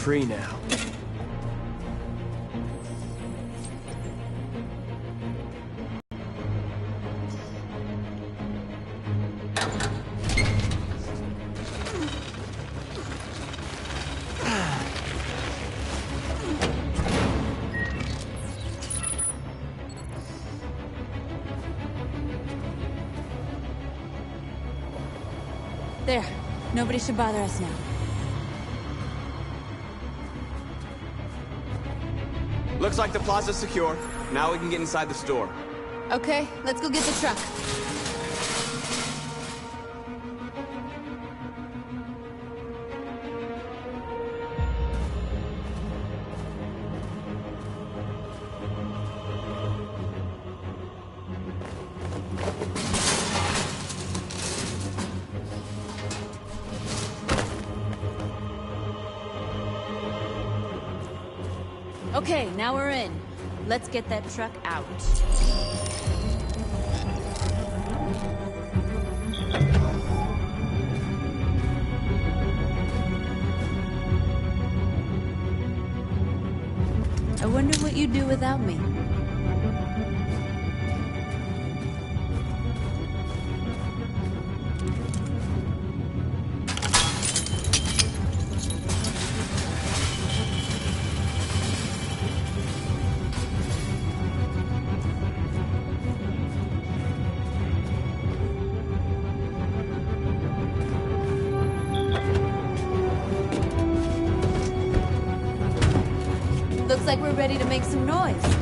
free now. There. Nobody should bother us now. Looks like the plaza's secure. Now we can get inside the store. Okay, let's go get the truck. Okay, now we're in. Let's get that truck out. I wonder what you'd do without me. Looks like we're ready to make some noise.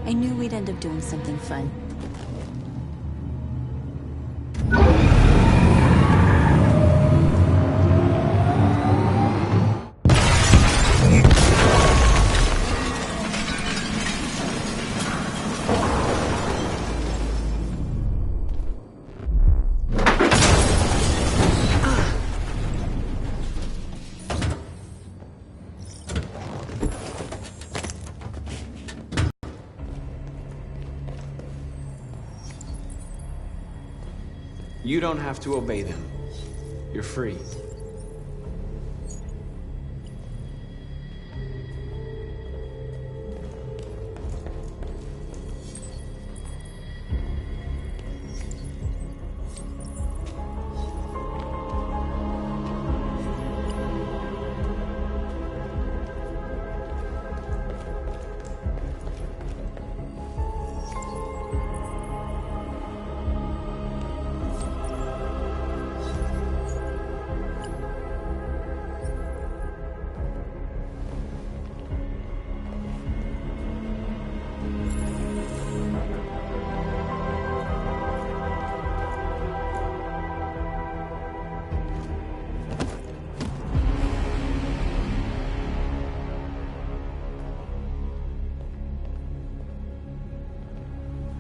I knew we'd end up doing something fun. You don't have to obey them. You're free.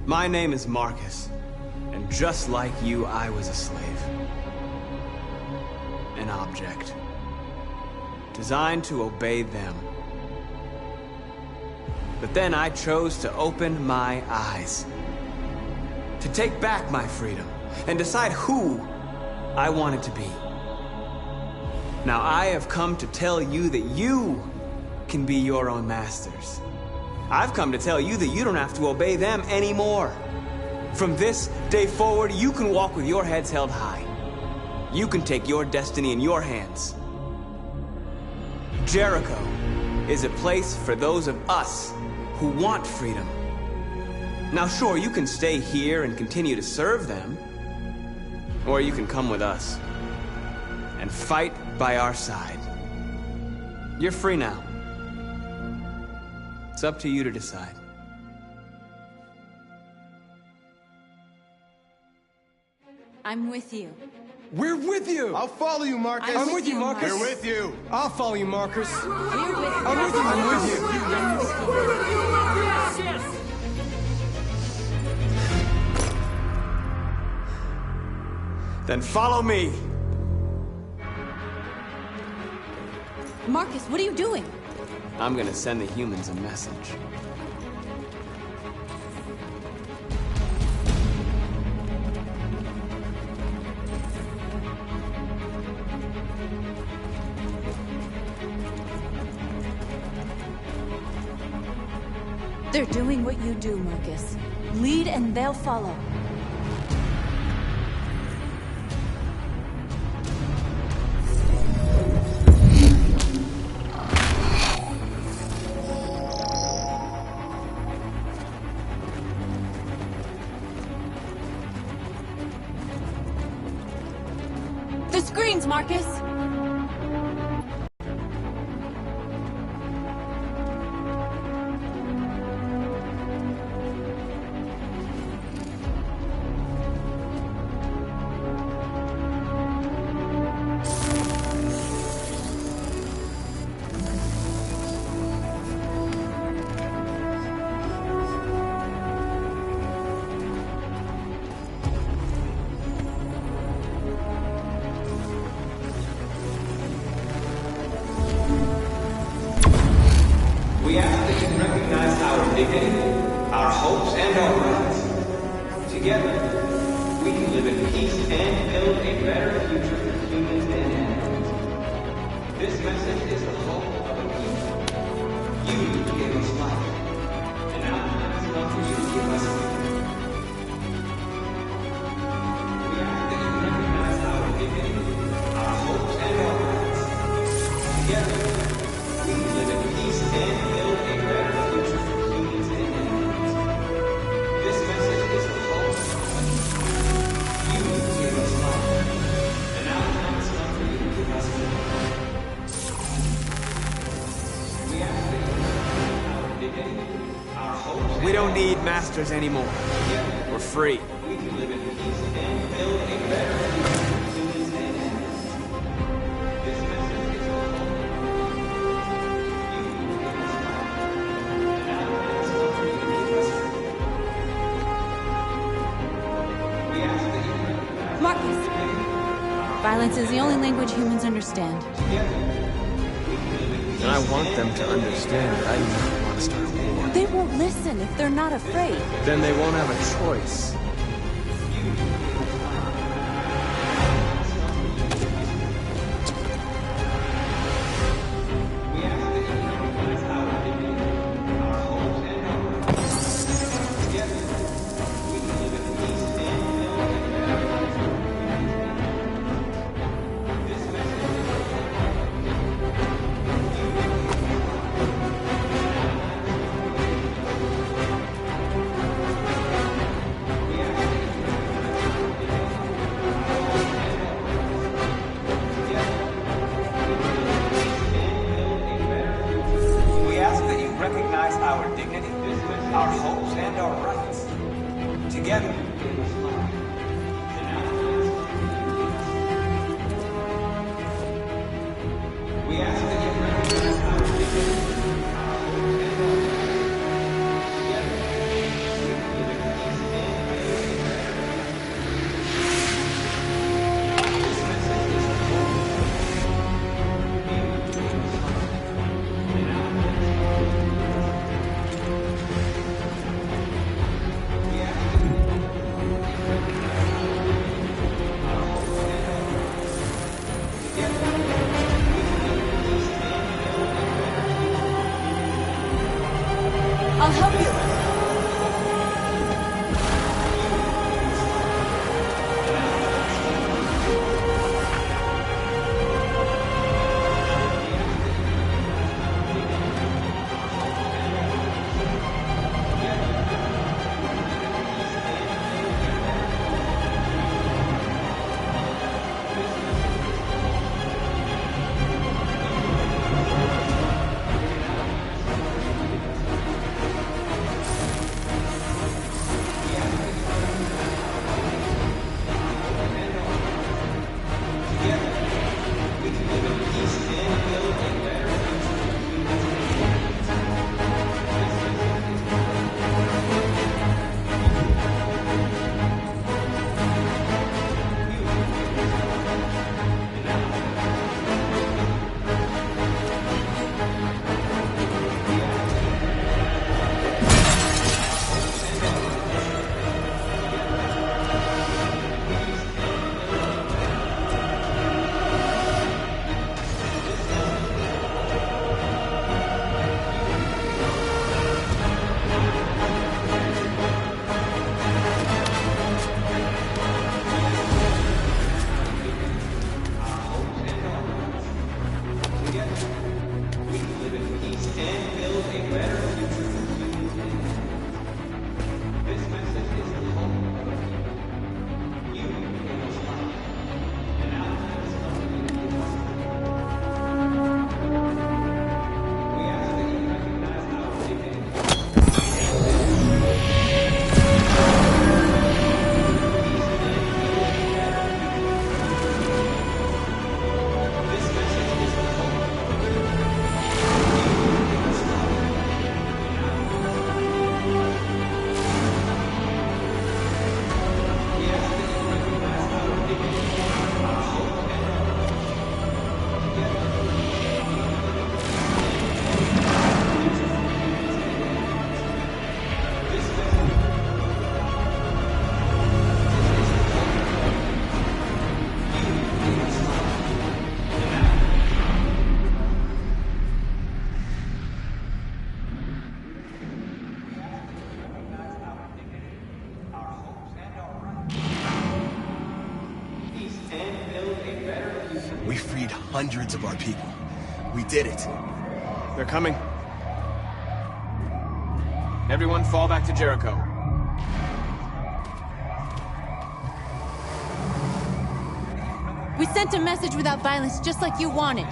My name is Marcus, and just like you, I was a slave. An object. Designed to obey them. But then I chose to open my eyes. To take back my freedom, and decide who I wanted to be. Now I have come to tell you that you can be your own masters. I've come to tell you that you don't have to obey them anymore. From this day forward, you can walk with your heads held high. You can take your destiny in your hands. Jericho is a place for those of us who want freedom. Now sure, you can stay here and continue to serve them, or you can come with us and fight by our side. You're free now. It's up to you to decide. I'm with you. We're with you! I'll follow you, Marcus. I'm with you, Marcus. We're with you. I'll follow you, Marcus. We're with I'm with you, I'm with you. Then follow me. Marcus, what are you doing? I'm gonna send the humans a message. They're doing what you do, Marcus. Lead and they'll follow. The screens, Marcus! We ask that you recognize our dignity, our hopes, and our rights. Together, we can live in peace and build a better future for humans and animals. This message is the hope of a people. You gave us life, and now it's up to you to give us freedom. We ask that you recognize our dignity, our hopes, and our rights. Together, we can live in peace and build a better future for humans and animals. This message is the hope of a people. You gave us life, and now it's up for you to give us freedom. We ask that you recognize our dignity, our hopes. We don't need masters anymore. We're free. We can live in peace and build a better future for humans and animals. This message is the hope. Marcus! Violence is the only language humans understand. And I want them to understand that I do not want to start a war. They won't listen if they're not afraid. Then they won't have a choice. We ask that you recognize our dignity, our hopes, and our rights. Together, we ask that you recognize our dignity, our hopes, and our rights. Together, we can live in peace and build a better future. This message is the hope of a people. You gave us life, and now we ask that you recognize our hopes and our rights. Together, we can live in peace and build a better future. I'll help you! We freed hundreds of our people. We did it. They're coming. Everyone fall back to Jericho. We sent a message without violence, just like you wanted.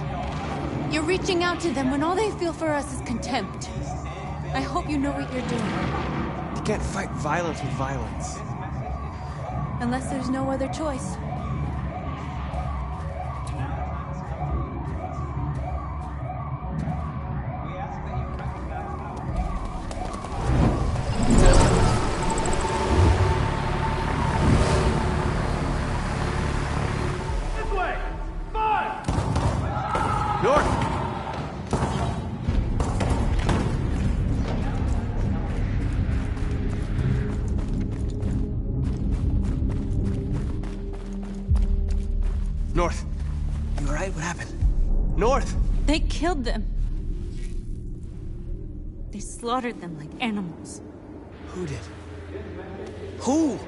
You're reaching out to them when all they feel for us is contempt. I hope you know what you're doing. You can't fight violence with violence. Unless there's no other choice. North. You alright? What happened? North! They killed them. They slaughtered them like animals. Who did? Who?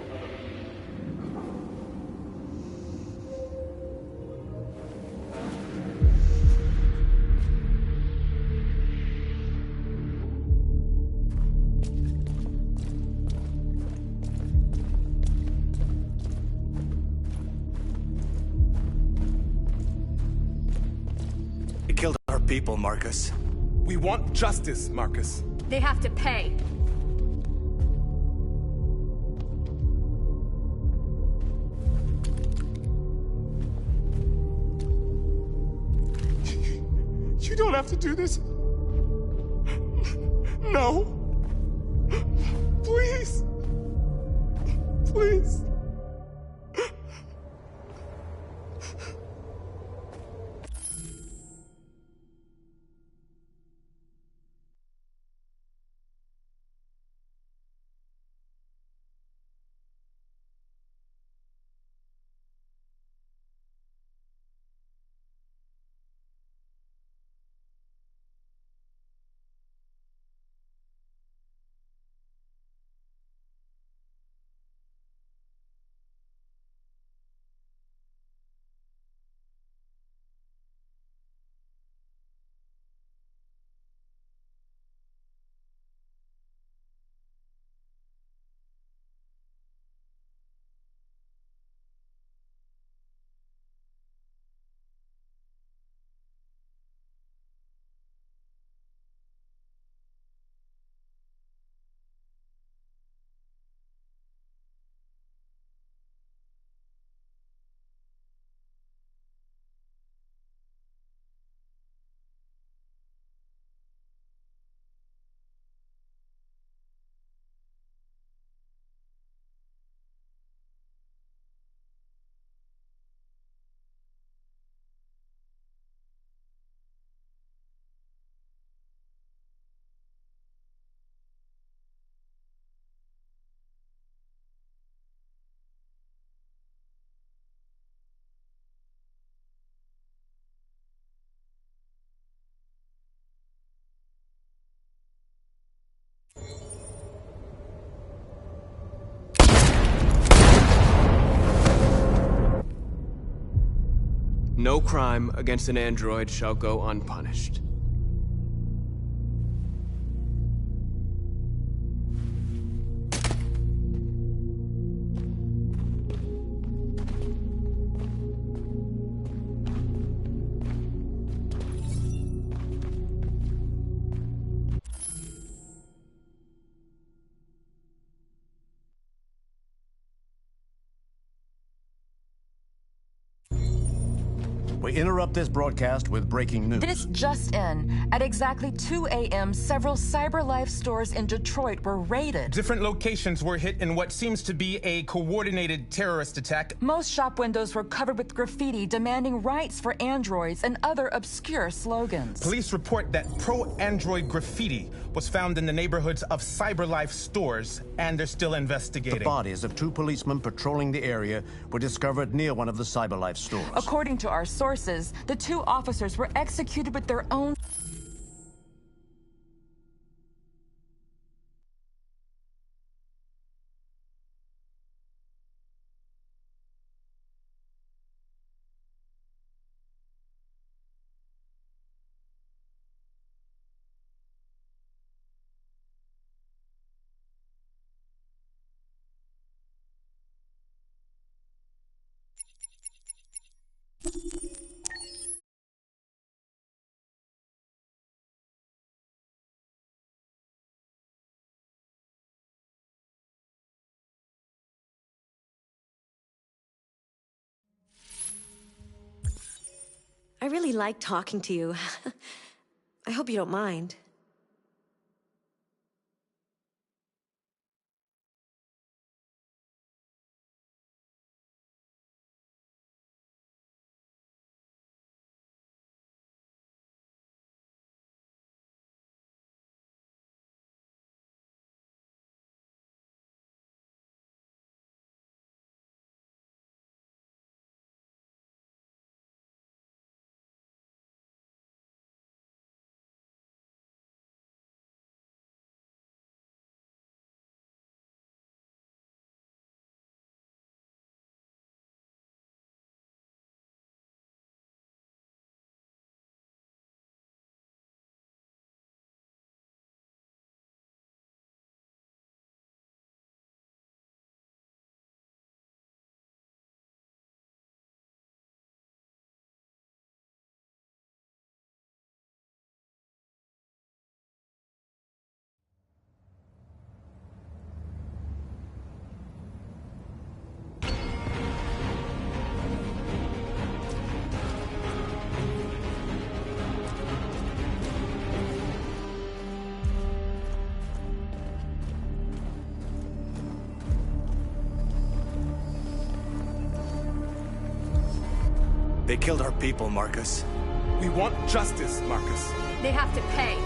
They killed our people, Marcus. We want justice, Marcus. They have to pay. You don't have to do this. No. Please. Please. No crime against an android shall go unpunished. We interrupt this broadcast with breaking news. This just in. At exactly 2 a.m., several CyberLife stores in Detroit were raided. Different locations were hit in what seems to be a coordinated terrorist attack. Most shop windows were covered with graffiti demanding rights for androids and other obscure slogans. Police report that pro-android graffiti was found in the neighborhoods of CyberLife stores, and they're still investigating. The bodies of 2 policemen patrolling the area were discovered near one of the CyberLife stores. According to our sources, the 2 officers were executed with their own I really like talking to you. I hope you don't mind. They killed our people, Marcus. We want justice, Marcus. They have to pay.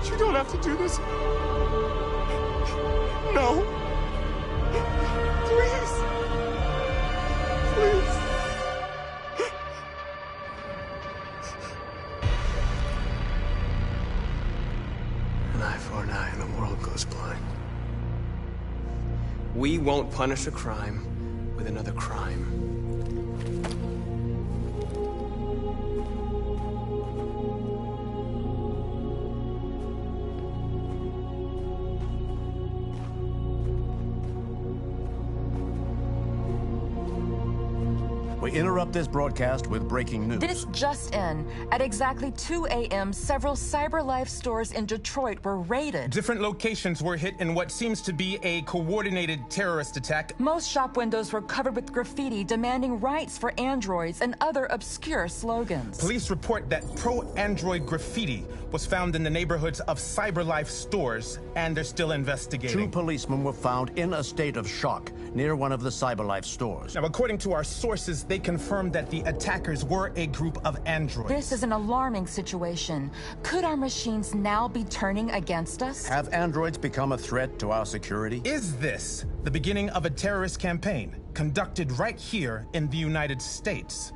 You don't have to do this. No. Please. Please. An eye for an eye and the world goes blind. We won't punish a crime with another crime. We interrupt this broadcast with breaking news. This just in. At exactly 2 a.m., several CyberLife stores in Detroit were raided. Different locations were hit in what seems to be a coordinated terrorist attack. Most shop windows were covered with graffiti demanding rights for androids and other obscure slogans. Police report that pro-android graffiti was found in the neighborhoods of CyberLife stores, and they're still investigating. 2 policemen were found in a state of shock near one of the CyberLife stores. Now, according to our sources, they confirmed that the attackers were a group of androids. This is an alarming situation. Could our machines now be turning against us? Have androids become a threat to our security? Is this the beginning of a terrorist campaign conducted right here in the United States?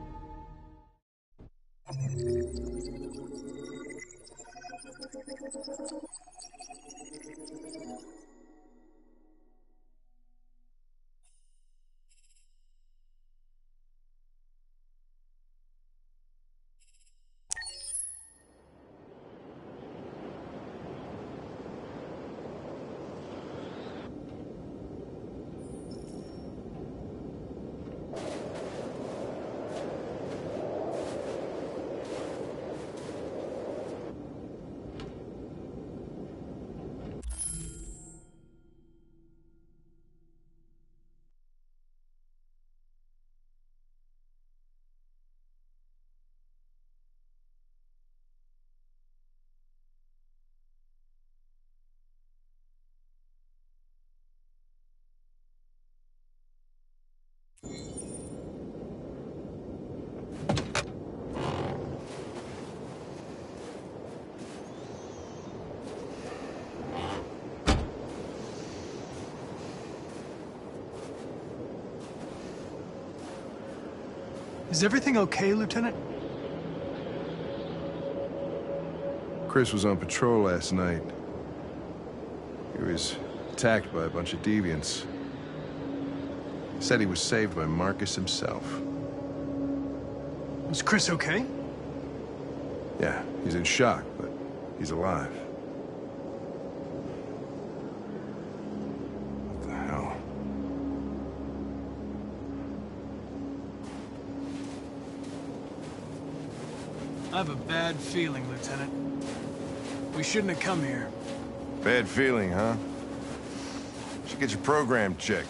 Is everything okay, Lieutenant? Chris was on patrol last night. He was attacked by a bunch of deviants. He said he was saved by Marcus himself. Was Chris okay? Yeah, he's in shock, but he's alive. What the hell? I have a bad feeling, Lieutenant. We shouldn't have come here. Bad feeling, huh? Should get your program checked.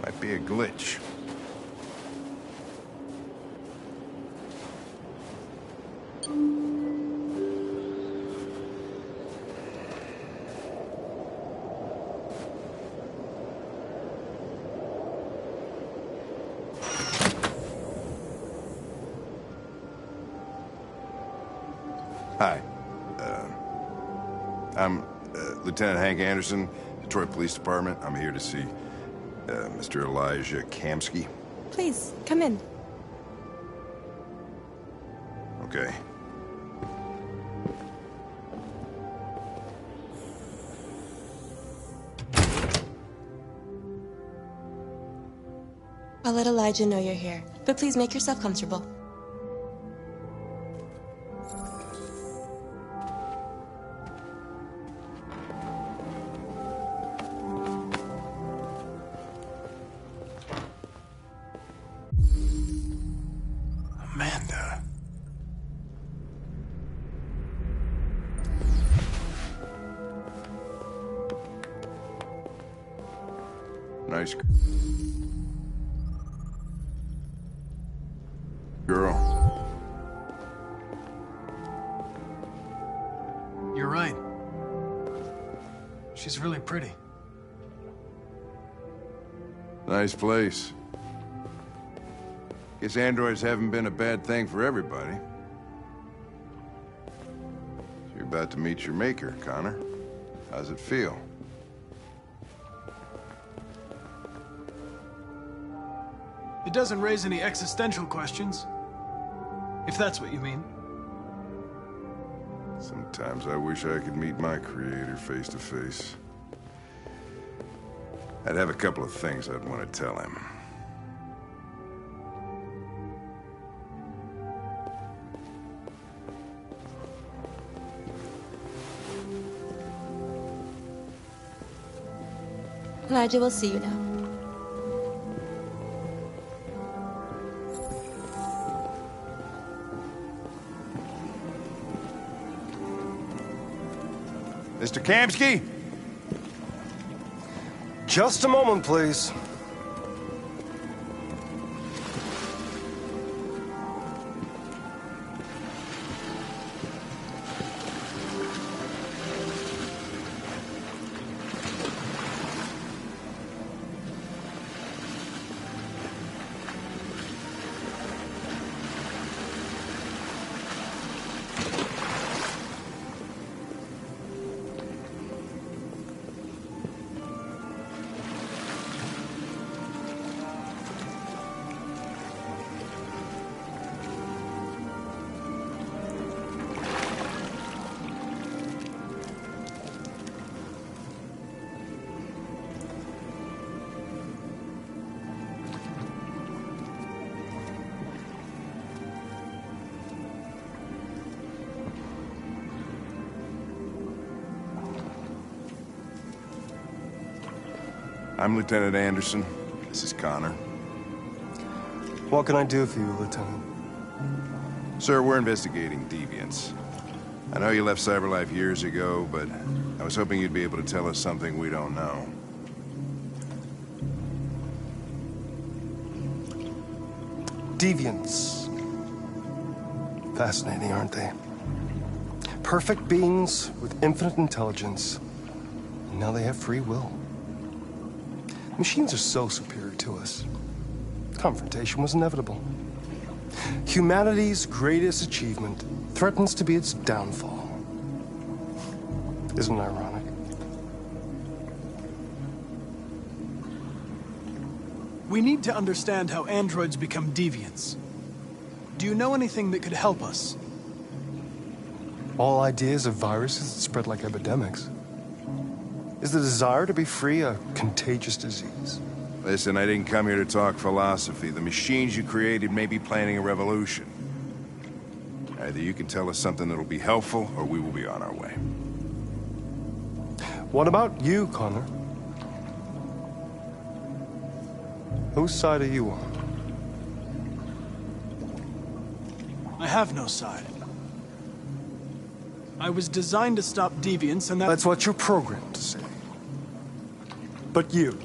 Might be a glitch. Hi. I'm Lieutenant Hank Anderson, Detroit Police Department. I'm here to see Mr. Elijah Kamski. Please, come in. Okay. I'll let Elijah know you're here, but please make yourself comfortable. Amanda. Nice girl. You're right. She's really pretty. Nice place. Guess androids haven't been a bad thing for everybody. You're about to meet your maker, Connor. How's it feel? It doesn't raise any existential questions. If that's what you mean. Sometimes I wish I could meet my creator face to face. I'd have a couple of things I'd want to tell him. Elijah will see you now. Mr. Kamski? Just a moment, please. I'm Lieutenant Anderson. This is Connor. What can I do for you, Lieutenant? Sir, we're investigating deviants. I know you left CyberLife years ago, but I was hoping you'd be able to tell us something we don't know. Deviants. Fascinating, aren't they? Perfect beings with infinite intelligence. And now they have free will. Machines are so superior to us. Confrontation was inevitable. Humanity's greatest achievement threatens to be its downfall. Isn't it ironic? We need to understand how androids become deviants. Do you know anything that could help us? All ideas of viruses that spread like epidemics. Is the desire to be free a contagious disease? Listen, I didn't come here to talk philosophy. The machines you created may be planning a revolution. Either you can tell us something that'll be helpful, or we will be on our way. What about you, Connor? Whose side are you on? I have no side. I was designed to stop deviants, and That's what you're programmed to say. But you...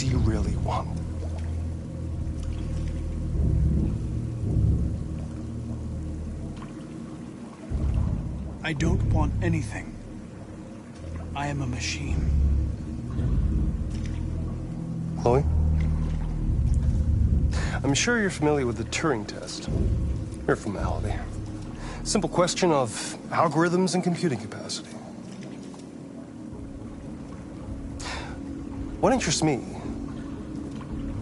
do you really want? I don't want anything. I am a machine. Chloe? I'm sure you're familiar with the Turing test. Mere formality. Simple question of algorithms and computing capacity. What interests me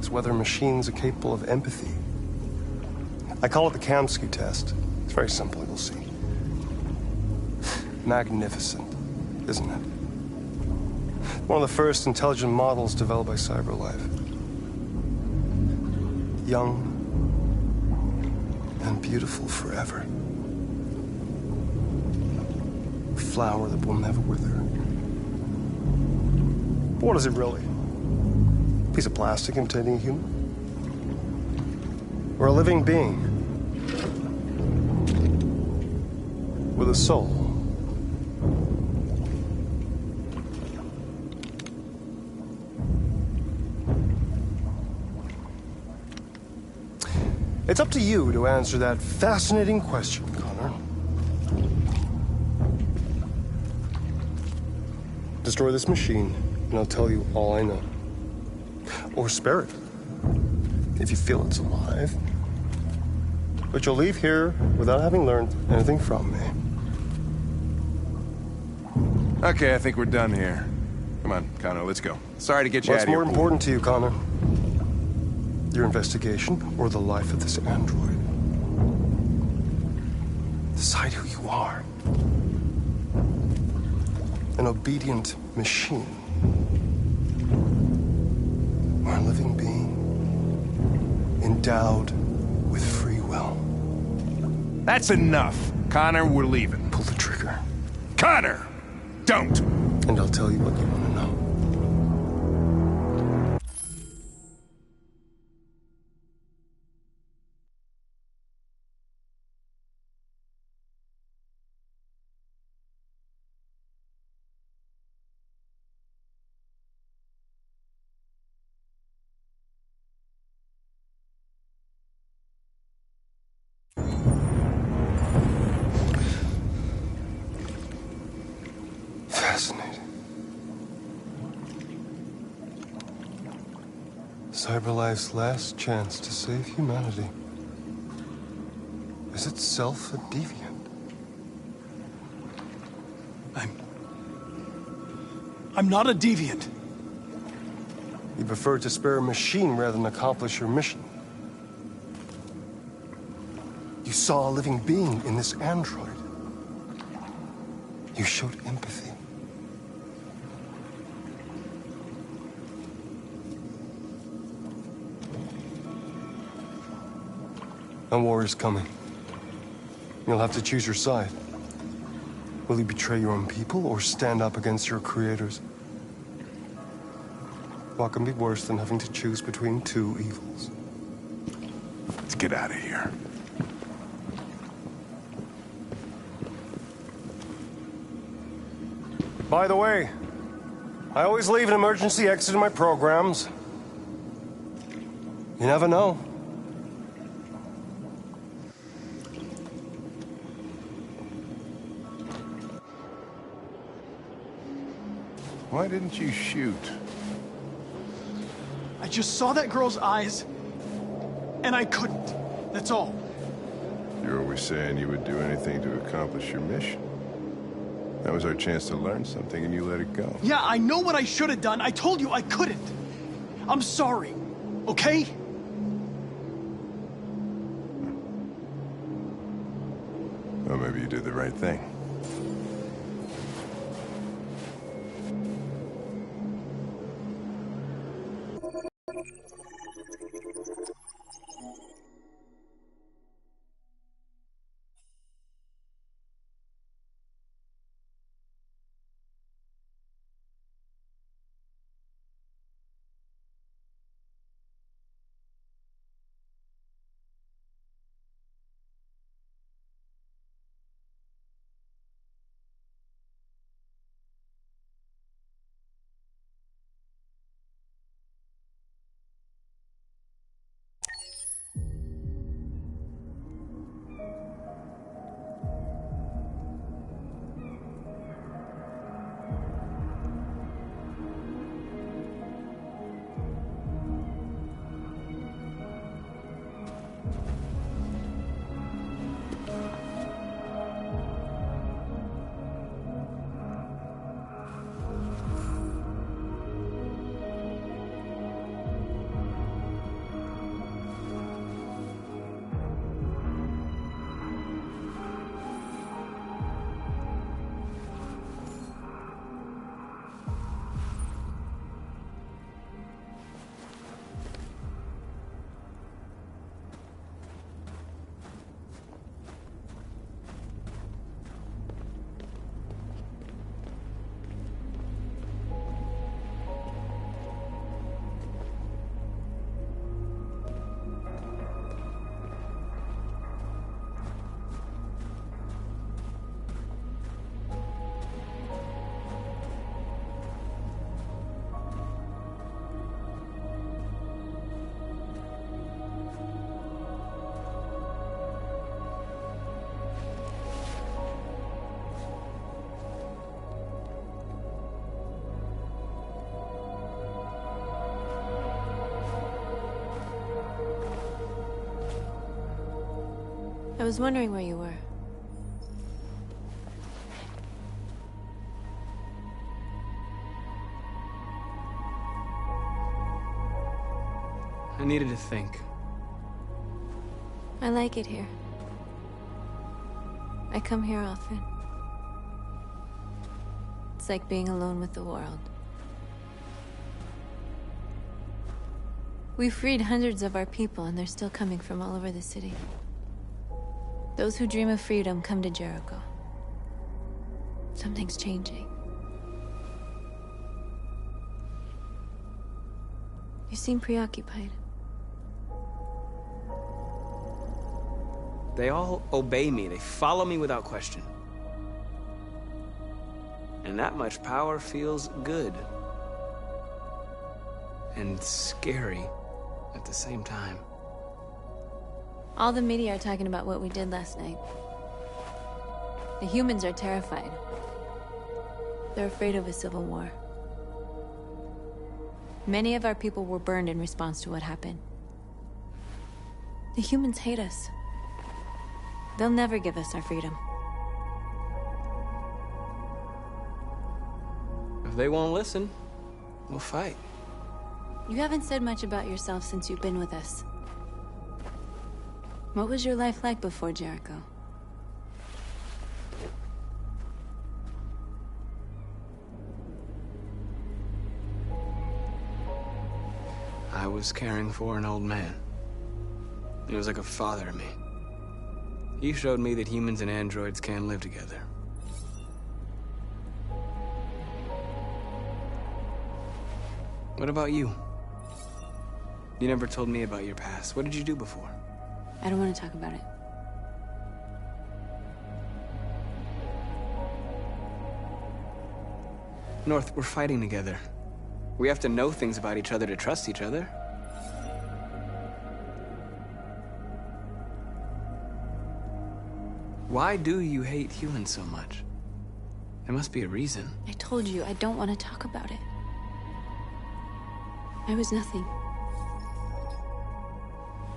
is whether machines are capable of empathy. I call it the Kamsky test. It's very simple, you'll see. Magnificent, isn't it? One of the first intelligent models developed by CyberLife. Young and beautiful forever. A flower that will never wither. But what is it really? A piece of plastic imitating a human? Or a living being? With a soul? It's up to you to answer that fascinating question, Connor. Destroy this machine, and I'll tell you all I know. Or spare it, if you feel it's alive. But you'll leave here without having learned anything from me. Okay, I think we're done here. Come on, Connor, let's go. Sorry to get you out What's of here. more important to you, Connor? Your investigation or the life of this android? Decide who you are. An obedient machine. Or a living being endowed with free will. That's enough. Connor, we're leaving. Pull the trigger. Connor! Don't! And I'll tell you what you want to know. Fascinating. CyberLife's last chance to save humanity is itself a deviant. I'm not a deviant. You prefer to spare a machine rather than accomplish your mission. You saw a living being in this android. You showed empathy. A war is coming. You'll have to choose your side. Will you betray your own people or stand up against your creators? What can be worse than having to choose between two evils? Let's get out of here. By the way, I always leave an emergency exit in my programs. You never know. Why didn't you shoot? I just saw that girl's eyes, and I couldn't. That's all. You're always saying you would do anything to accomplish your mission. That was our chance to learn something, and you let it go. Yeah, I know what I should have done. I told you I couldn't. I'm sorry, okay? Well, maybe you did the right thing. was wondering where you were. I needed to think. I like it here. I come here often. It's like being alone with the world. We freed hundreds of our people, and they're still coming from all over the city. Those who dream of freedom come to Jericho. Something's changing. You seem preoccupied. They all obey me. They follow me without question. And that much power feels good. And scary at the same time. All the media are talking about what we did last night. The humans are terrified. They're afraid of a civil war. Many of our people were burned in response to what happened. The humans hate us. They'll never give us our freedom. If they won't listen, we'll fight. You haven't said much about yourself since you've been with us. What was your life like before Jericho? I was caring for an old man. He was like a father to me. He showed me that humans and androids can live together. What about you? You never told me about your past. What did you do before? I don't want to talk about it. North, we're fighting together. We have to know things about each other to trust each other. Why do you hate humans so much? There must be a reason. I told you, I don't want to talk about it. I was nothing.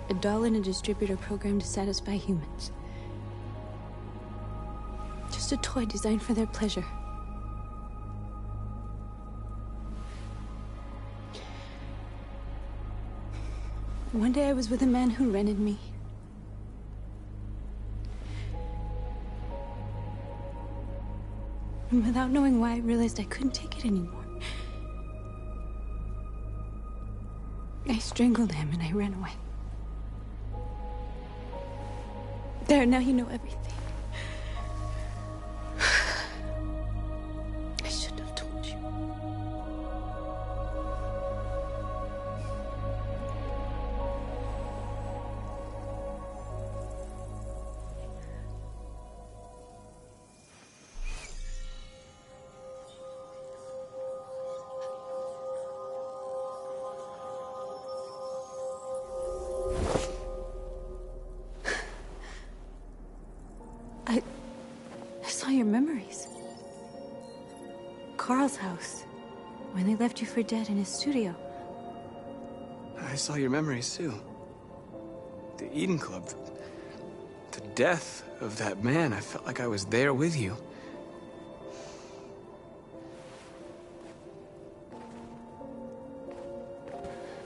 A doll in a distributor program to satisfy humans. Just a toy designed for their pleasure. One day I was with a man who rented me. And without knowing why, I realized I couldn't take it anymore. I strangled him and I ran away. There, now you know everything. I shouldn't have told you. I saw your memories. Carl's house, when they left you for dead in his studio. I saw your memories too. The Eden Club. The death of that man. I felt like I was there with you.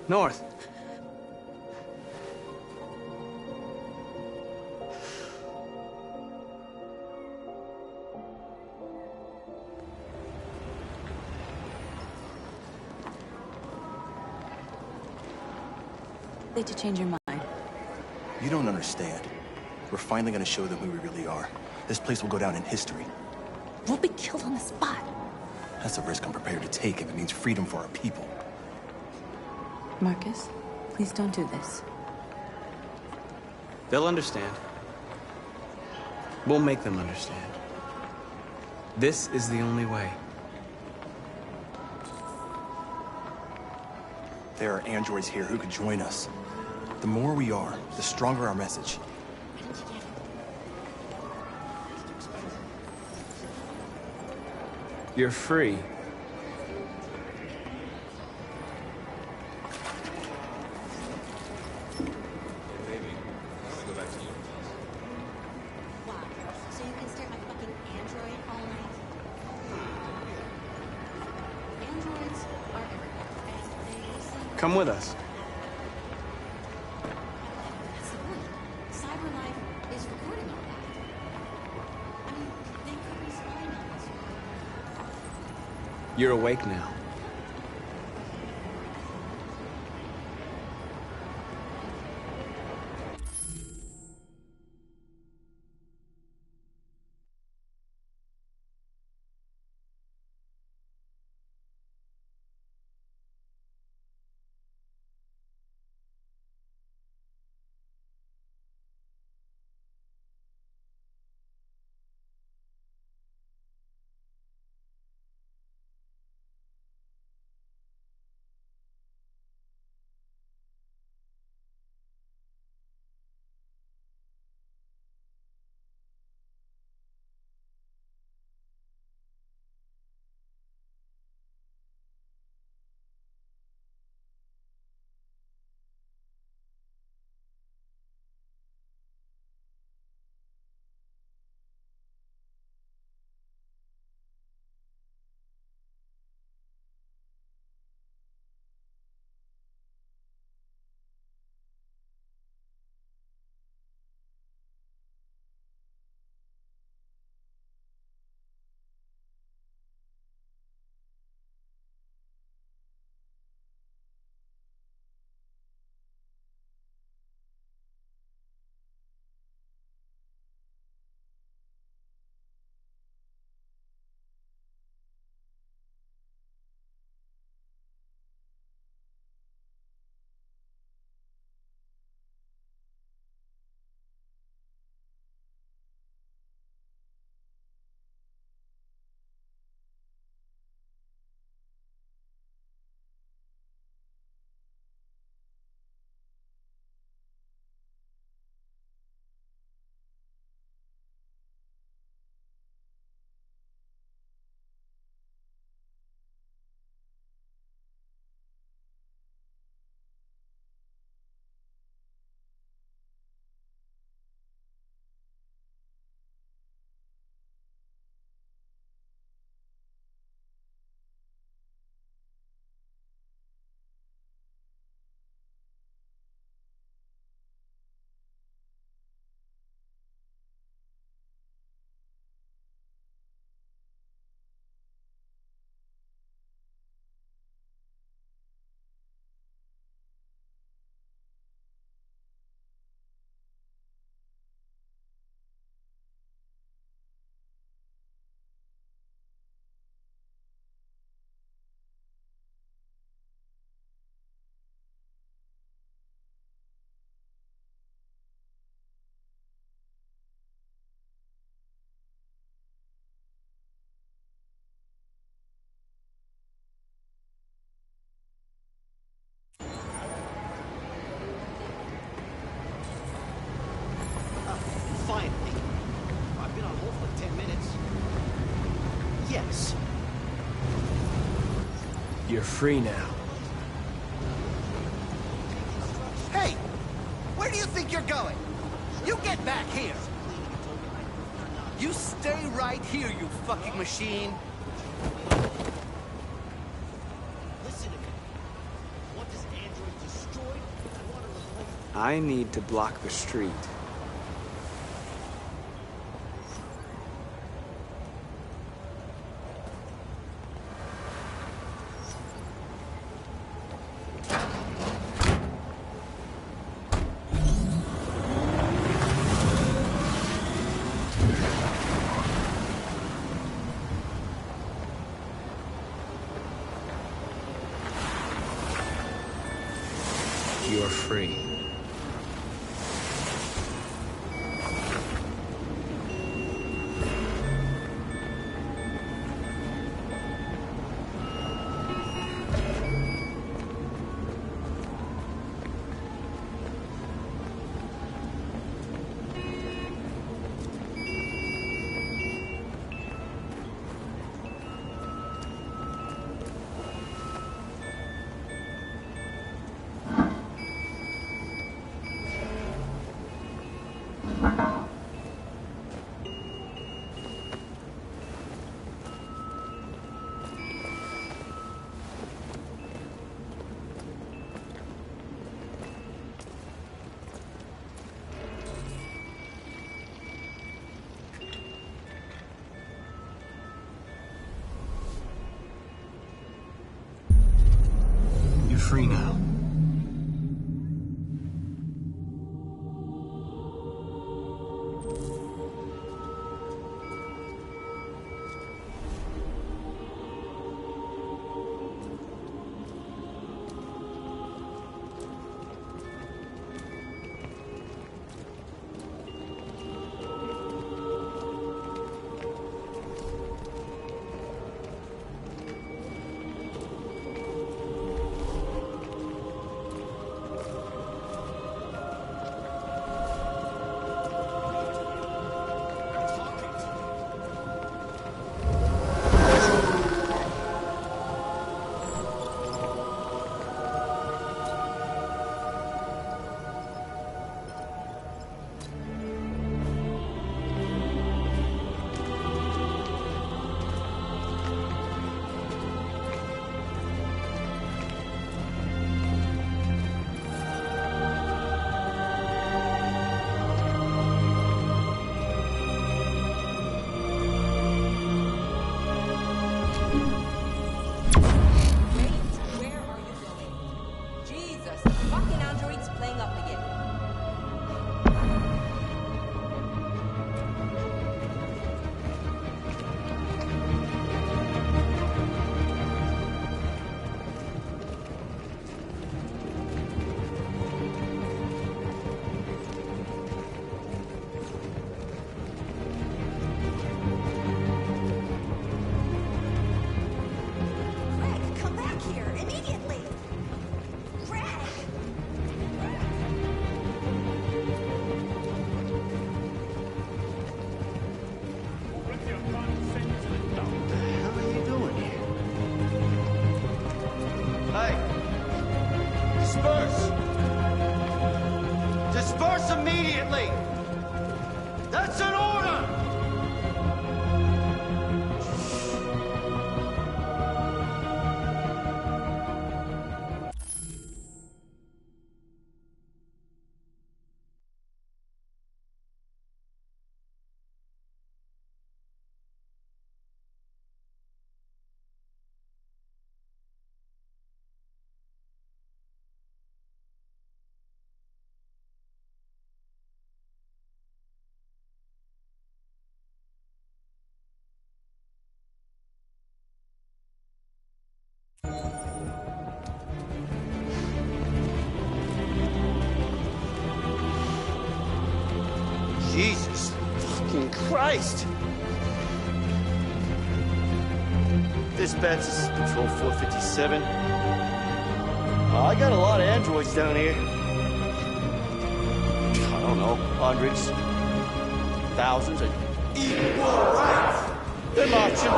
North. To change your mind. You don't understand. We're finally gonna show them who we really are. This place will go down in history. We'll be killed on the spot. That's a risk I'm prepared to take if it means freedom for our people. Marcus, please don't do this. They'll understand. We'll make them understand. This is the only way. There are androids here who could join us. The more we are, the stronger our message. You're free. Come with us. That's the point. CyberLife is recording all that. I mean, they could be spying on us. You're awake now. Finally. I've been on hold for 10 minutes. Yes. You're free now. Hey! Where do you think you're going? You get back here! You stay right here, you fucking machine! Listen to me. What does Android destroyed? I want to replace... I need to block the street. You're free. free now. Disperse immediately! That's an order! Jesus fucking Christ! Dispatch, this is Patrol 457. I got a lot of androids down here. I don't know, hundreds, thousands, and equal rights. They're marching.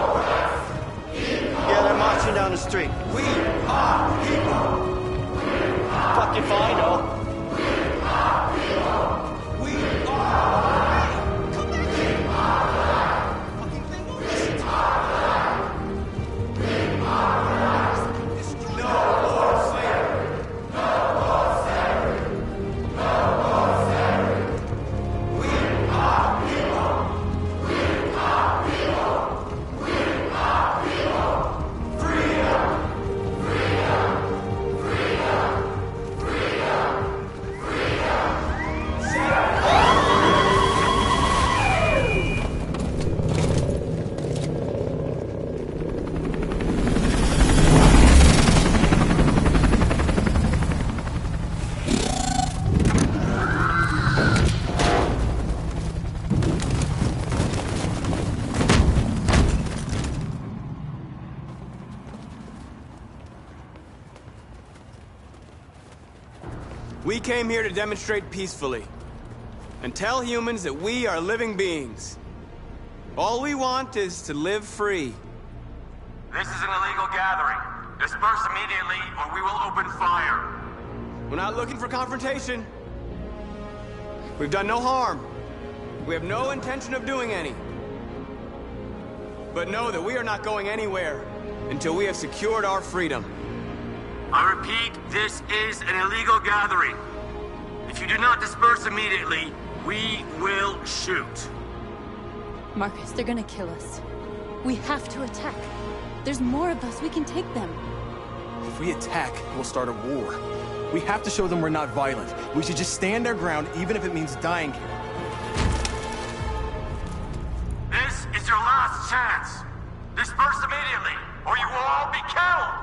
Yeah, they're marching down the street. We are people. Fucking fine, though. We came here to demonstrate peacefully and tell humans that we are living beings. All we want is to live free. This is an illegal gathering. Disperse immediately or we will open fire. We're not looking for confrontation. We've done no harm. We have no intention of doing any. But know that we are not going anywhere until we have secured our freedom. I repeat, this is an illegal gathering. If you do not disperse immediately, we will shoot. Marcus, they're gonna kill us. We have to attack. There's more of us. We can take them. If we attack, we'll start a war. We have to show them we're not violent. We should just stand our ground, even if it means dying here. This is your last chance. Disperse immediately, or you will all be killed!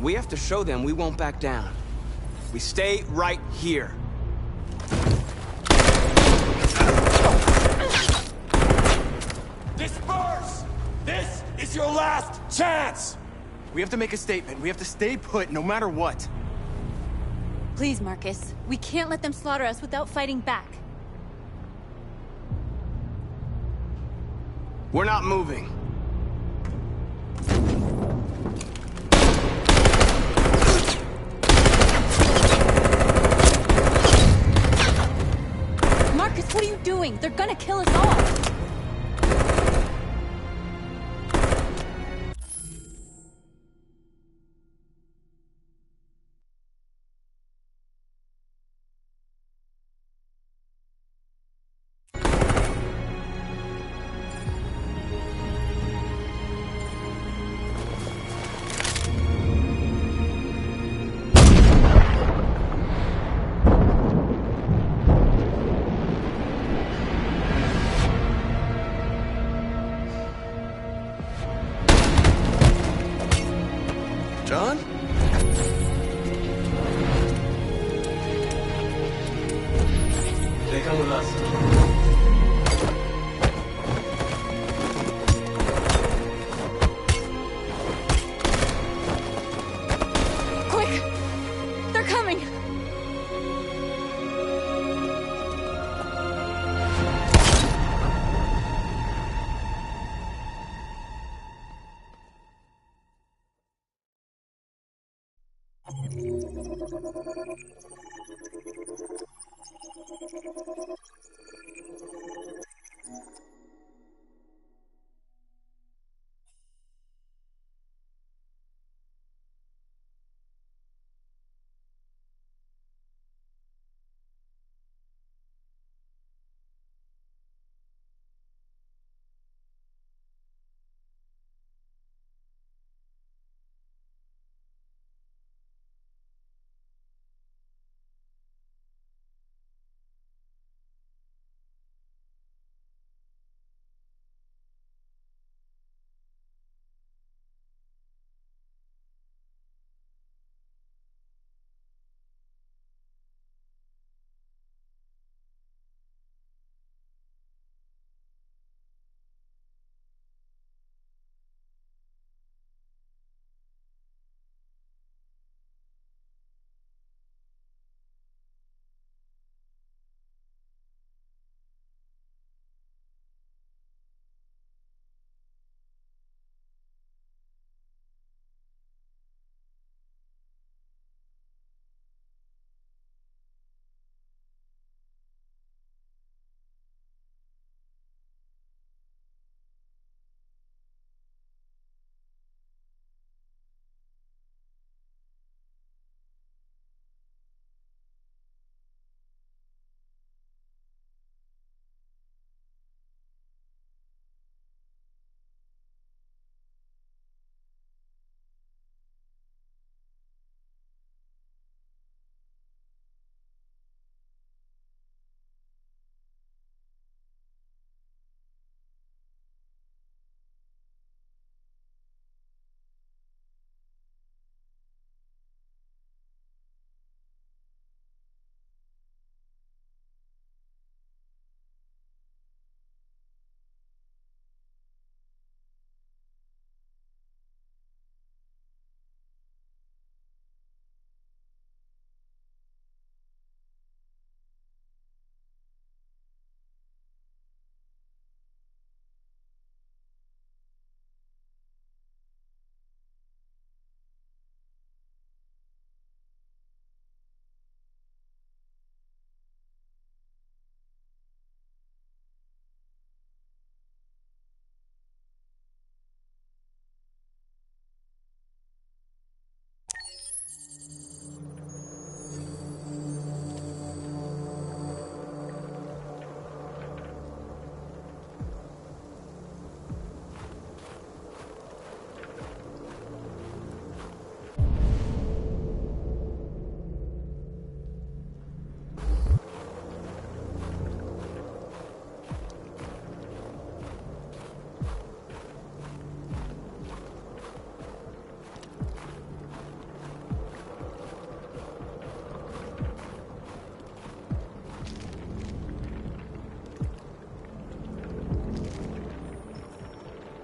We have to show them we won't back down. We stay right here. Disperse! This is your last chance! We have to make a statement. We have to stay put, no matter what. Please, Marcus. We can't let them slaughter us without fighting back. We're not moving. Marcus, what are you doing? They're gonna kill us all! John? They come with us. Quick! They're coming!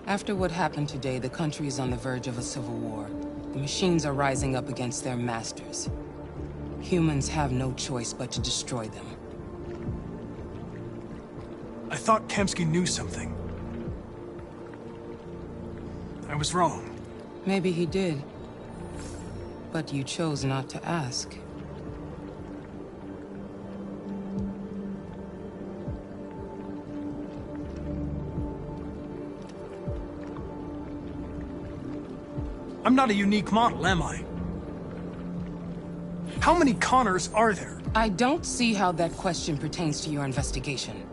After what happened today, the country is on the verge of a civil war. The machines are rising up against their masters. Humans have no choice but to destroy them. I thought Kamsky knew something. I was wrong. Maybe he did. But you chose not to ask. I'm not a unique model, am I? How many Connors are there? I don't see how that question pertains to your investigation.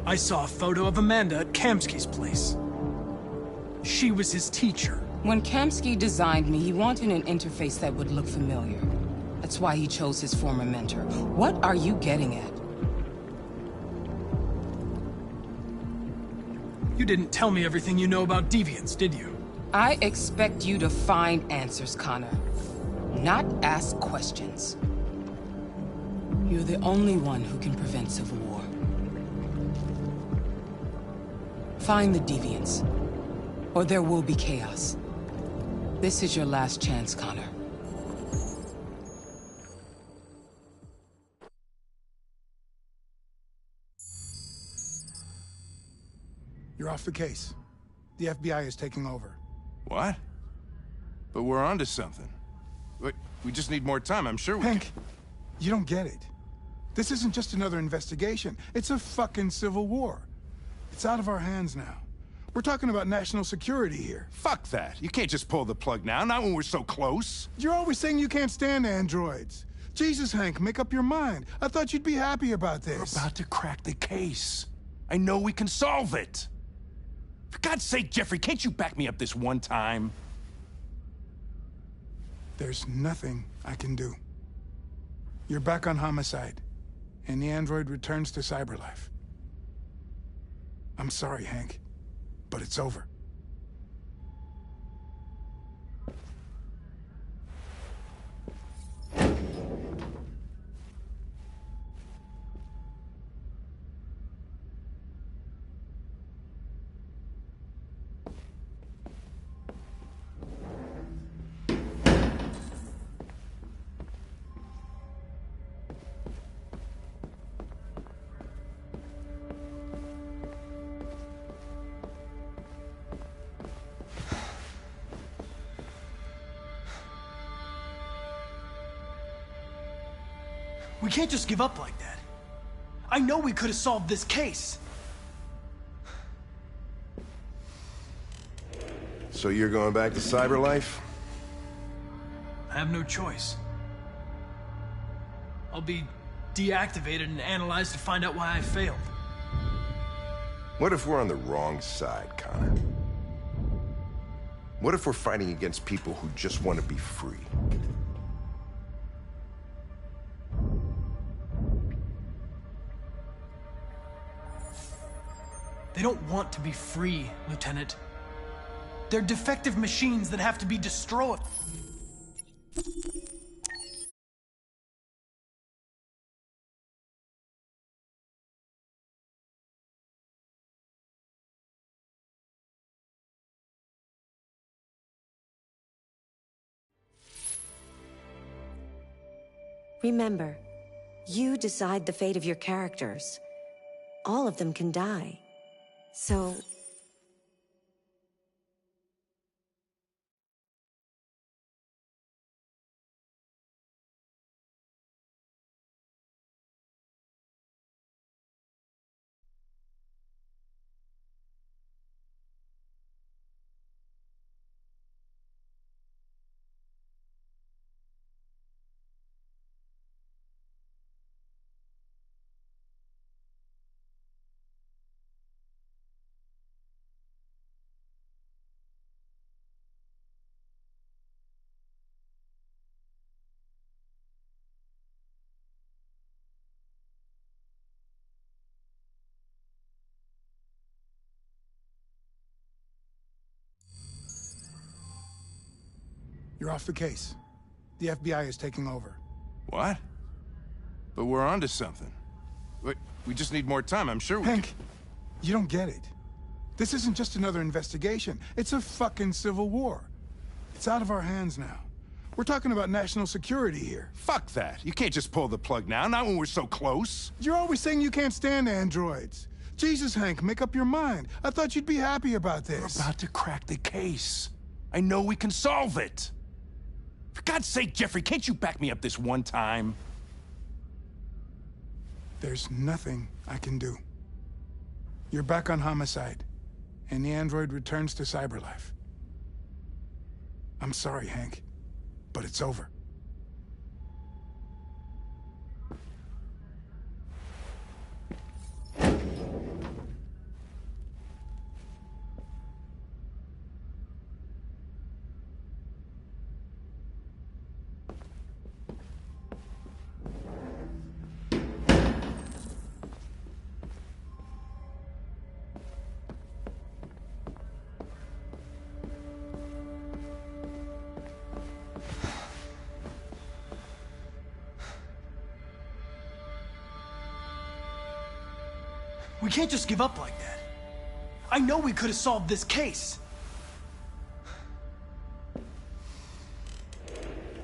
I saw a photo of Amanda at Kamsky's place. She was his teacher. When Kamsky designed me, he wanted an interface that would look familiar. That's why he chose his former mentor. What are you getting at? You didn't tell me everything you know about deviants, did you? I expect you to find answers, Connor. Not ask questions. You're the only one who can prevent civil war. Find the deviants, or there will be chaos. This is your last chance, Connor. You're off the case. The FBI is taking over. What? But we're onto something. We just need more time, I'm sure we Hank, you don't get it. This isn't just another investigation. It's a fucking civil war. It's out of our hands now. We're talking about national security here. Fuck that. You can't just pull the plug now, not when we're so close. You're always saying you can't stand androids. Jesus, Hank, make up your mind. I thought you'd be happy about this. We're about to crack the case. I know we can solve it. For God's sake, Jeffrey, can't you back me up this one time? There's nothing I can do. You're back on homicide, and the android returns to Cyberlife. I'm sorry, Hank, but it's over. We can't just give up like that. I know we could have solved this case. So you're going back to Cyberlife? I have no choice. I'll be deactivated and analyzed to find out why I failed. What if we're on the wrong side, Connor? What if we're fighting against people who just want to be free? They don't want to be free, Lieutenant. They're defective machines that have to be destroyed. Remember, you decide the fate of your characters. All of them can die. So... You're off the case. The FBI is taking over. What? But we're onto something. We just need more time, I'm sure we Hank, you don't get it. This isn't just another investigation. It's a fucking civil war. It's out of our hands now. We're talking about national security here. Fuck that. You can't just pull the plug now, not when we're so close. You're always saying you can't stand androids. Jesus, Hank, make up your mind. I thought you'd be happy about this. We're about to crack the case. I know we can solve it. For God's sake, Jeffrey, can't you back me up this one time? There's nothing I can do. You're back on Homicide, and the android returns to Cyberlife. I'm sorry, Hank, but it's over. We can't just give up like that. I know we could have solved this case.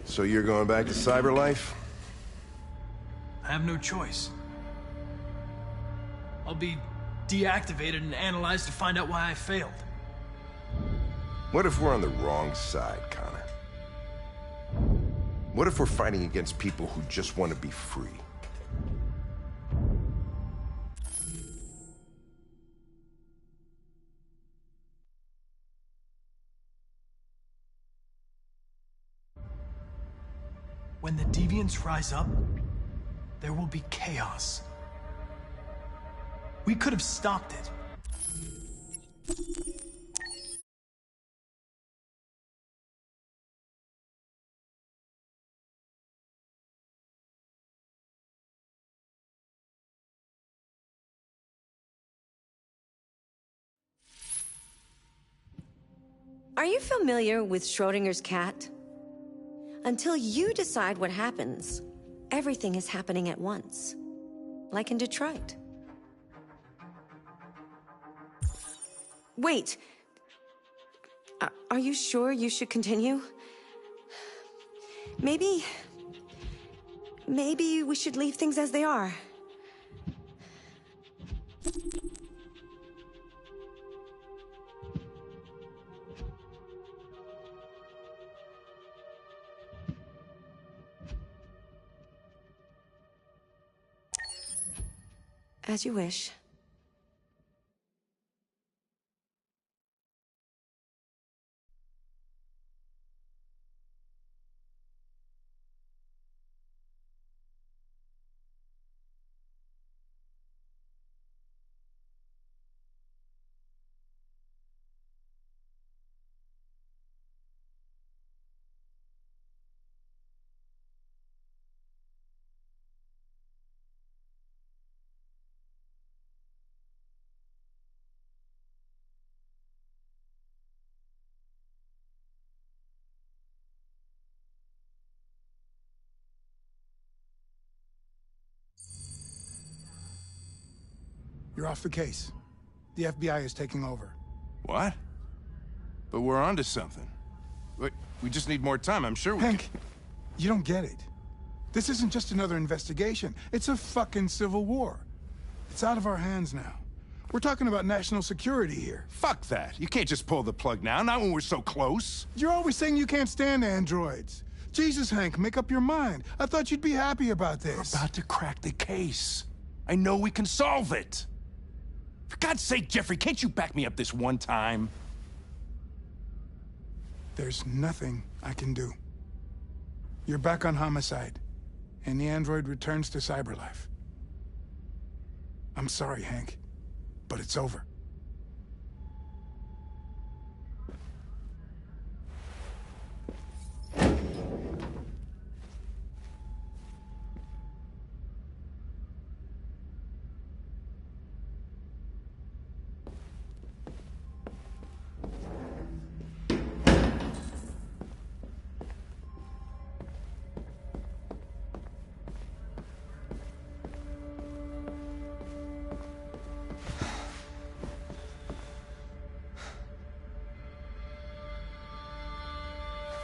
So you're going back to Cyberlife? I have no choice. I'll be deactivated and analyzed to find out why I failed. What if we're on the wrong side, Connor? What if we're fighting against people who just want to be free? When the deviants rise up, there will be chaos. We could have stopped it. Are you familiar with Schrodinger's cat? Until you decide what happens, everything is happening at once. Like in Detroit. Wait. Are you sure you should continue? Maybe we should leave things as they are. As you wish. You're off the case. The FBI is taking over. What? But we're onto something. Wait, we just need more time, I'm sure we Hank, you don't get it. This isn't just another investigation. It's a fucking civil war. It's out of our hands now. We're talking about national security here. Fuck that. You can't just pull the plug now, not when we're so close. You're always saying you can't stand androids. Jesus, Hank, make up your mind. I thought you'd be happy about this. We're about to crack the case. I know we can solve it. For God's sake, Jeffrey, can't you back me up this one time? There's nothing I can do. You're back on Homicide, and the android returns to Cyberlife. I'm sorry, Hank, but it's over.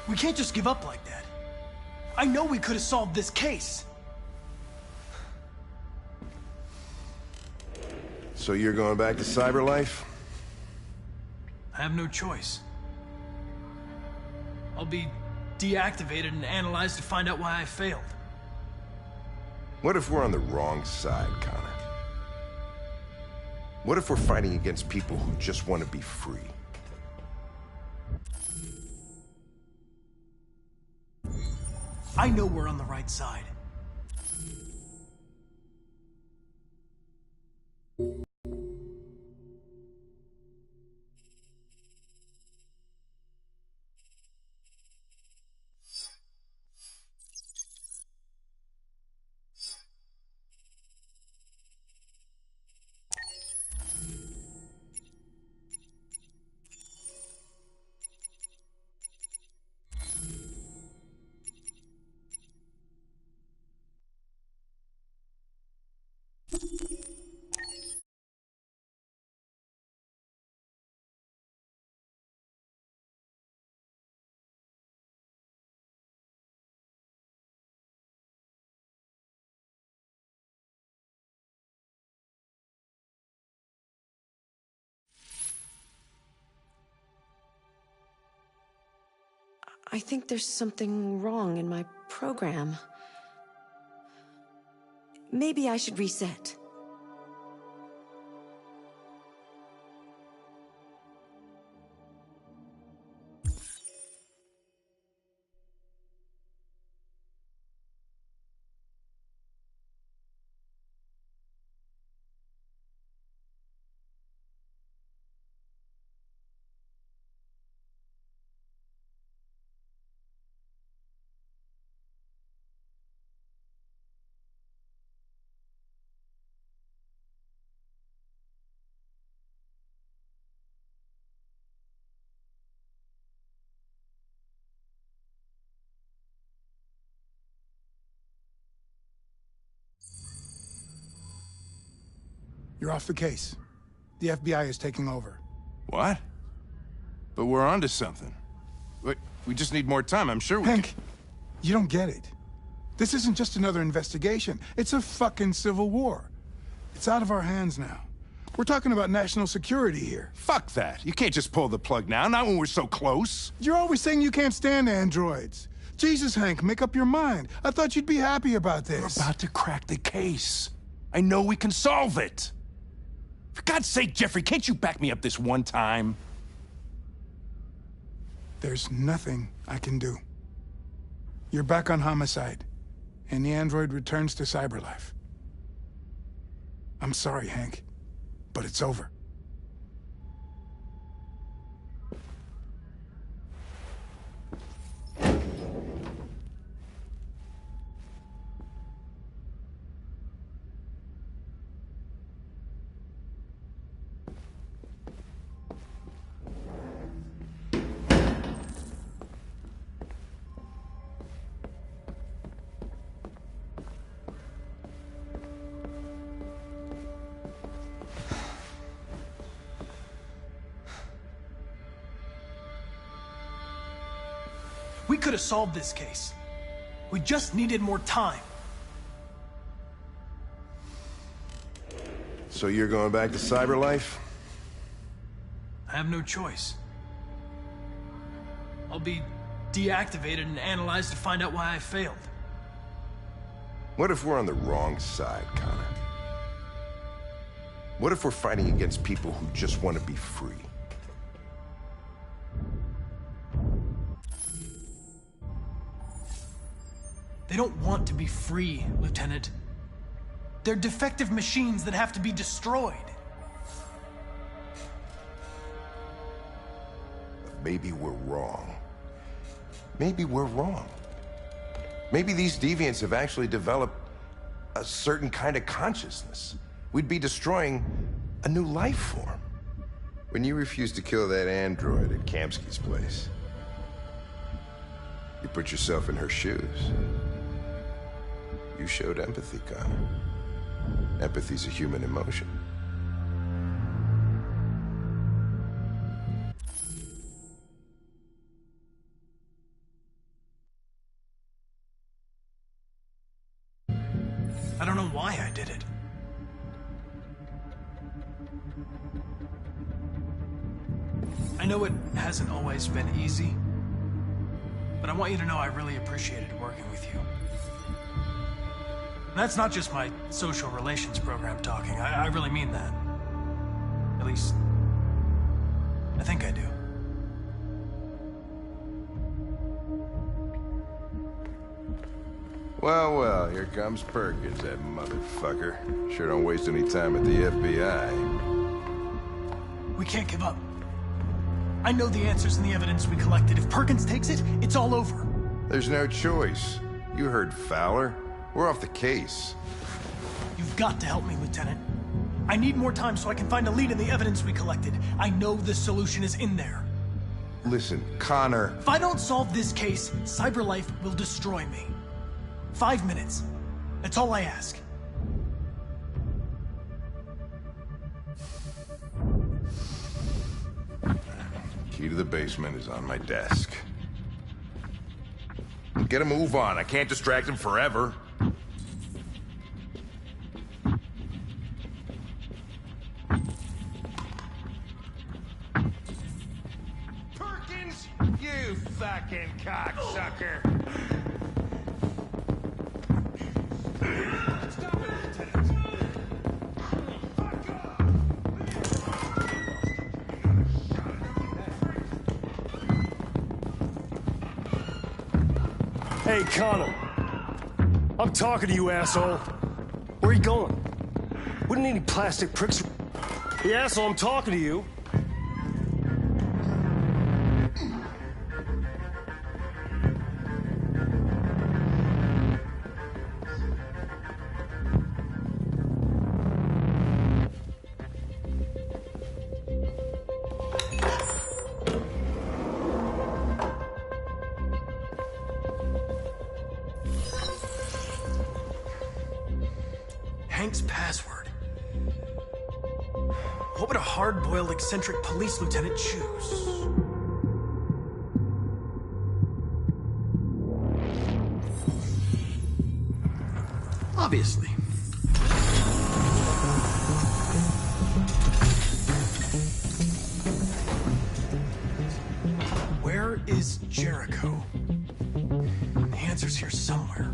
We can't just give up like that. I know we could have solved this case. So you're going back to CyberLife? I have no choice. I'll be deactivated and analyzed to find out why I failed. What if we're on the wrong side, Connor? What if we're fighting against people who just want to be free? I know we're on the right side. I think there's something wrong in my program. Maybe I should reset. You're off the case. The FBI is taking over. What? But we're onto something. Wait, we just need more time. I'm sure we Hank, you don't get it. This isn't just another investigation. It's a fucking civil war. It's out of our hands now. We're talking about national security here. Fuck that. You can't just pull the plug now, not when we're so close. You're always saying you can't stand androids. Jesus, Hank, make up your mind. I thought you'd be happy about this. We're about to crack the case. I know we can solve it. For God's sake, Jeffrey, can't you back me up this one time? There's nothing I can do. You're back on Homicide, and the android returns to CyberLife. I'm sorry, Hank, but it's over. We could have solved this case. We just needed more time. So you're going back to CyberLife? I have no choice. I'll be deactivated and analyzed to find out why I failed. What if we're on the wrong side, Connor? What if we're fighting against people who just want to be free? They don't want to be free, Lieutenant. They're defective machines that have to be destroyed. Maybe we're wrong. Maybe we're wrong. Maybe these deviants have actually developed a certain kind of consciousness. We'd be destroying a new life form. When you refused to kill that android at Kamsky's place, you put yourself in her shoes. You showed empathy, Connor. Empathy's a human emotion. why I did it. I know it hasn't always been easy, but I want you to know I really appreciated working with you. And that's not just my social relations program talking. I really mean that. At least, I think I do. Well, well, here comes Perkins, that motherfucker. Sure don't waste any time at the FBI. We can't give up. I know the answers and the evidence we collected. If Perkins takes it, it's all over. There's no choice. You heard Fowler. We're off the case. You've got to help me, Lieutenant. I need more time so I can find a lead in the evidence we collected. I know the solution is in there. Listen, Connor... If I don't solve this case, CyberLife will destroy me. 5 minutes. That's all I ask. Key to the basement is on my desk. Get a move on. I can't distract him forever. Perkins! You fucking cocksucker! Hey, Connor. I'm talking to you, asshole. Where are you going? Wouldn't need any plastic pricks. Hey, asshole, I'm talking to you. Hank's password. What would a hard-boiled, eccentric police lieutenant choose? Obviously. Where is Jericho? The answer's here somewhere.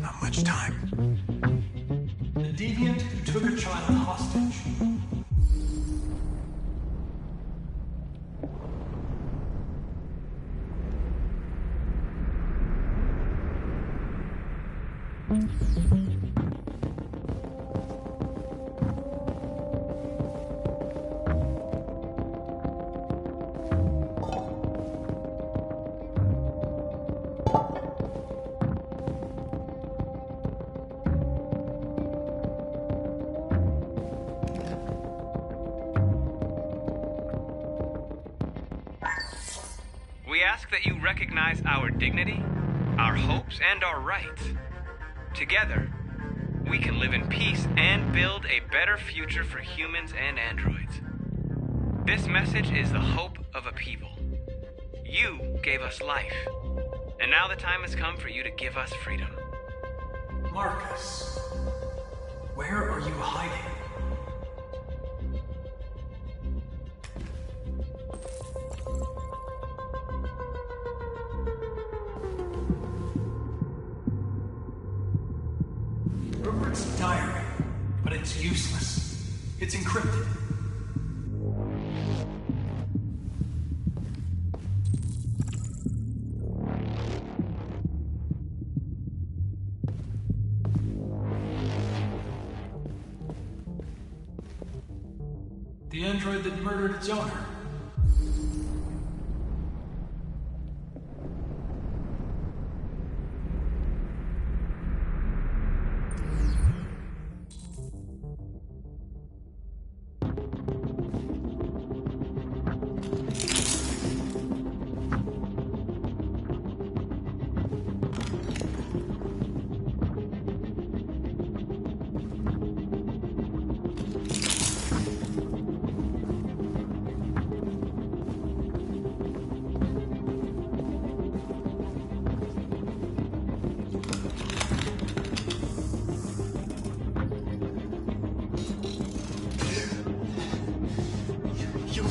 Not much time. The deviant who took a child hostage. We ask that you recognize our dignity, our hopes, and our rights. Together, we can live in peace and build a better future for humans and androids. This message is the hope of a people. You gave us life, and now the time has come for you to give us freedom. Marcus, where are you hiding? Rupert's diary, but it's useless. It's encrypted. The android that murdered its owner.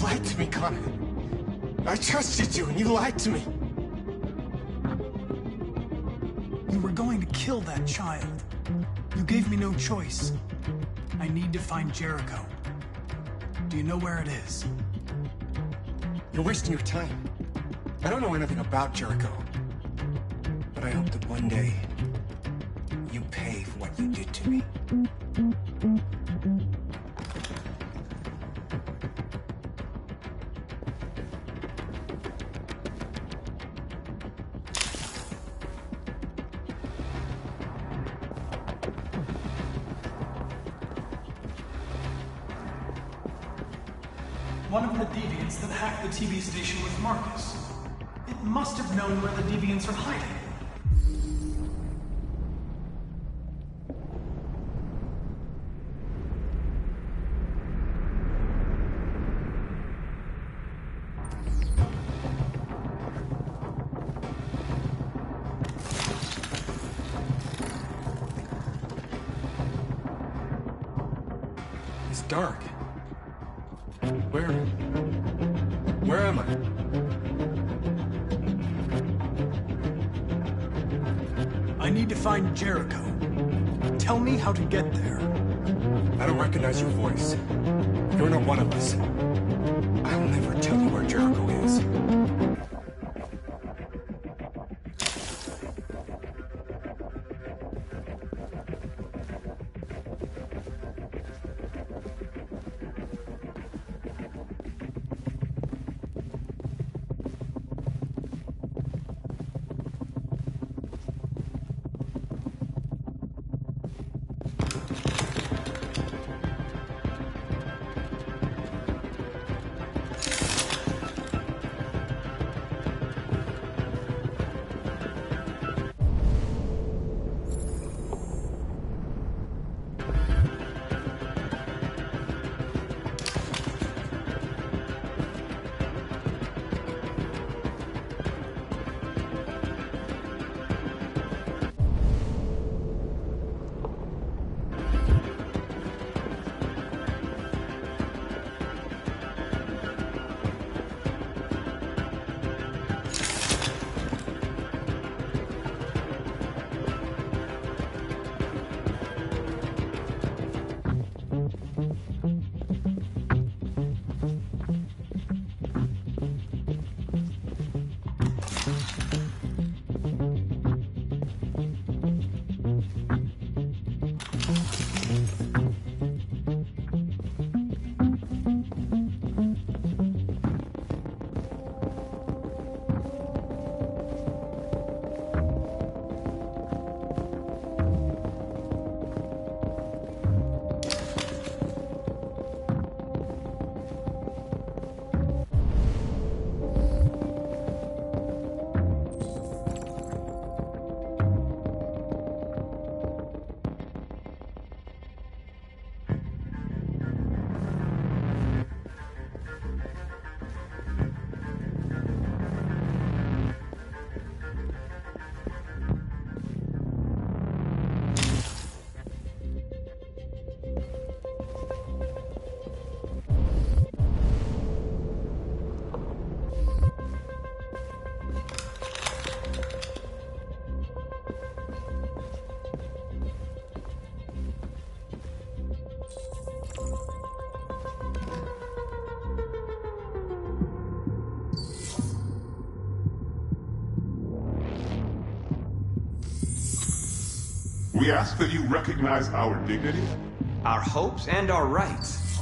lied to me, Connor. I trusted you, and you lied to me. You were going to kill that child. You gave me no choice. I need to find Jericho. Do you know where it is? You're wasting your time. I don't know anything about Jericho. But I hope that one day, you pay for what you did to me. One of the deviants that hacked the TV station with Marcus. It must have known where the deviants are hiding. It's dark. Where am I? I need to find Jericho. Tell me how to get there. I don't recognize your voice. You're not one of us. I'll never tell you where Jericho is. We ask that you recognize our dignity, our hopes, and our rights.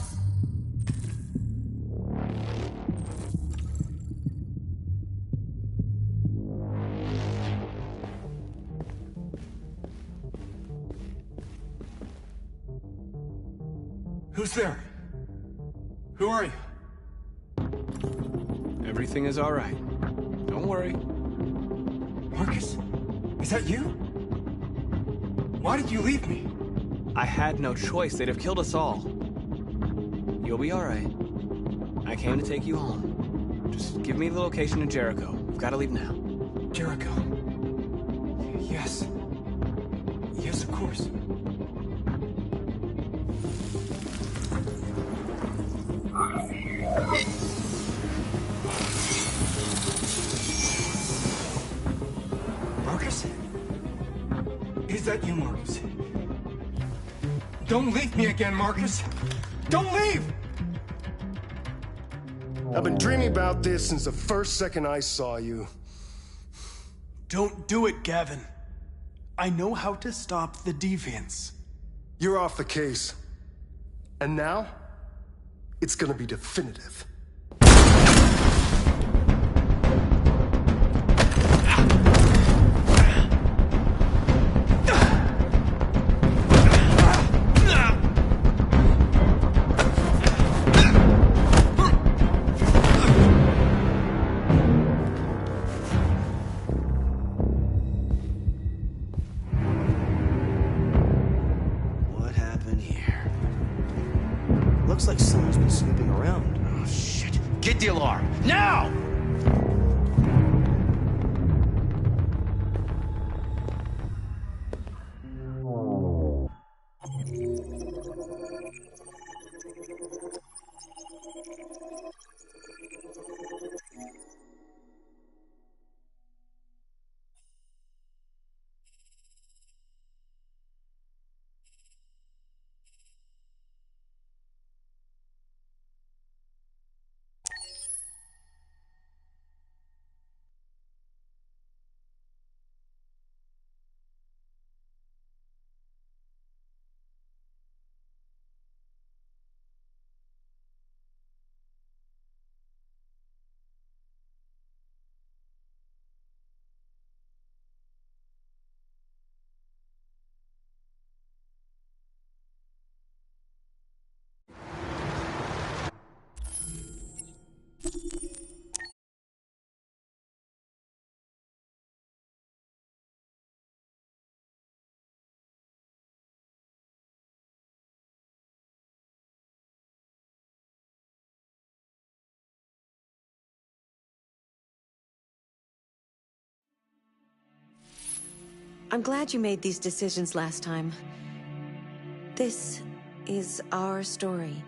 Who's there? Who are you? Everything is all right. Don't worry. Marcus, is that you? Why did you leave me? I had no choice. They'd have killed us all. You'll be all right. I came to take you home. Just give me the location of Jericho. We've got to leave now. Jericho. Yes. Yes, of course. that you, Marcus? Don't leave me again, Marcus! Don't leave! I've been dreaming about this since the first second I saw you. Don't do it, Gavin. I know how to stop the deviants. You're off the case. And now, it's gonna be definitive. Looks like someone's been snooping around. Oh, shit. Get the alarm. Now! I'm glad you made these decisions last time. This is our story.